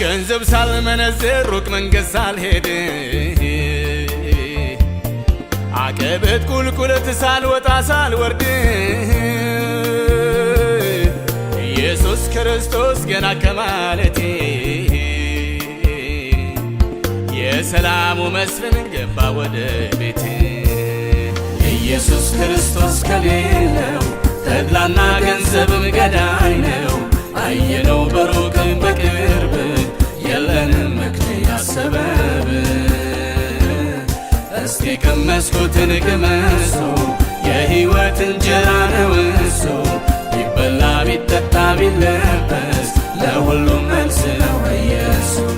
ገንዘብ ሳልመነዝር ሩቅ መንገድ ሳልሄድ አቀበት ቁልቁለት ሳልወጣ ሳልወርድ ኢየሱስ ክርስቶስ ገና ከማለቴ የሰላሙ መስፍን ገባ ወደ ቤቴ። ኢየሱስ ክርስቶስ ከሌለው ተድላና ገንዘብም ገዳይ ነው። አየነው በሩቅም በቅርብ የለንም ምክንያት ሰበብ። እስቲ ቀመስኩትን ቅመሱ የሕይወት እንጀራ ነው እሱ። ቢበላ ቢጠጣ ቢለበስ ለሁሉም መልስ ነው ኢየሱስ።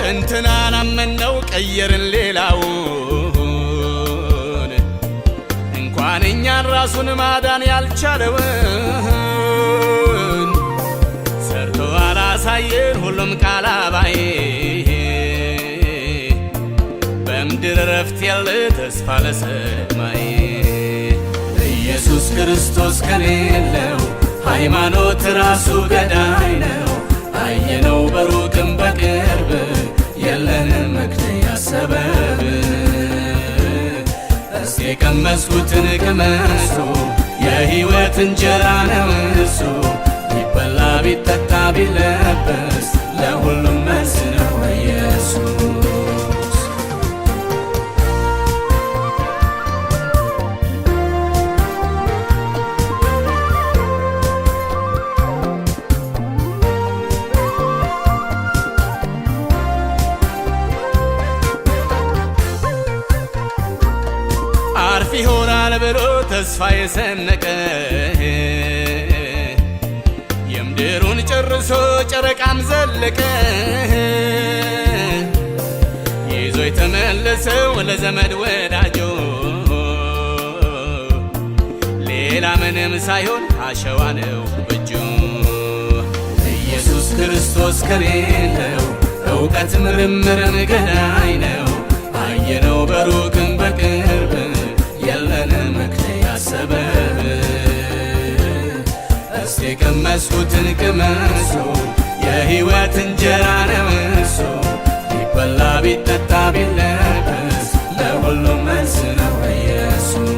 እንትናን አመነው ቀየርን ሌላውን እንኳን እኛን ራሱን ማዳን ያልቻለውን ሰርቶ አላሳየን ሁሉም ቃል አባይ። በምድር ረፍት ያለ ተስፋ ለሰማይ ኢየሱስ ክርስቶስ ከሌለው ሃይማኖት ራሱ ገዳይ ነው። አየነው በሩቅም በቅርብ የለንም ምክንያት ሰበብ። እስቲ ቀመስኩትን ቅመሱ የሕይወት እንጀራ ነው እሱ። ቢበላ ቢጠጣ ቢለበስ ለሁሉም መልስ ነው ኢየሱስ። አርፍ ይሆናል ብሎ ተስፋ የሰነቀ የምድሩን ጨርሶ ጨረቃም ዘለቀ። ይዞ የተመለሰው ለዘመድ ወዳጆ ሌላ ምንም ሳይሆን አሸዋ ነው በእጁ። ኢየሱስ ክርስቶስ ከሌለው እውቀት ምርምርን ገዳይ ነው። አየነው በሩቅም በቅርብ የለንም ምክንያት ሰበብ። እስቲ ቀመስኩትን ቅመሱ የሕይወት እንጀራ ነው እሱ። ቢበላ ቢጠጣ ቢለበስ ለሁሉም መልስ ነው ኢየሱስ።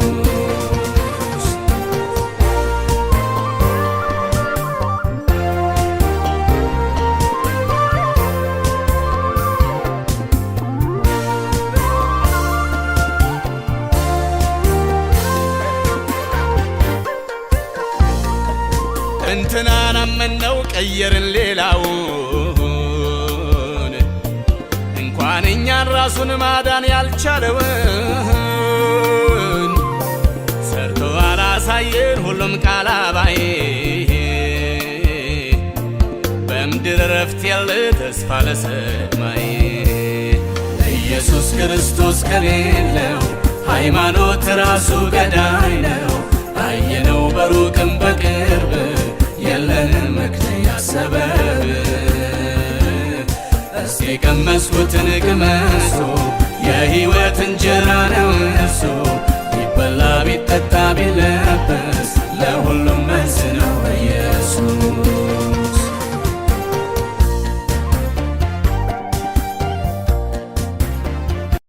እንትናን አመነው ቀየርን ሌላውን እንኳን እኛን ራሱን ማዳን ያልቻለውን ሰርቶ አላሳየን ሁሉም ቃል አባይ። በምድር ረፍት ያለ ተስፋ ለሰማይ ኢየሱስ ክርስቶስ ከሌለው ሃይማኖት ራሱ ገዳይ ነው።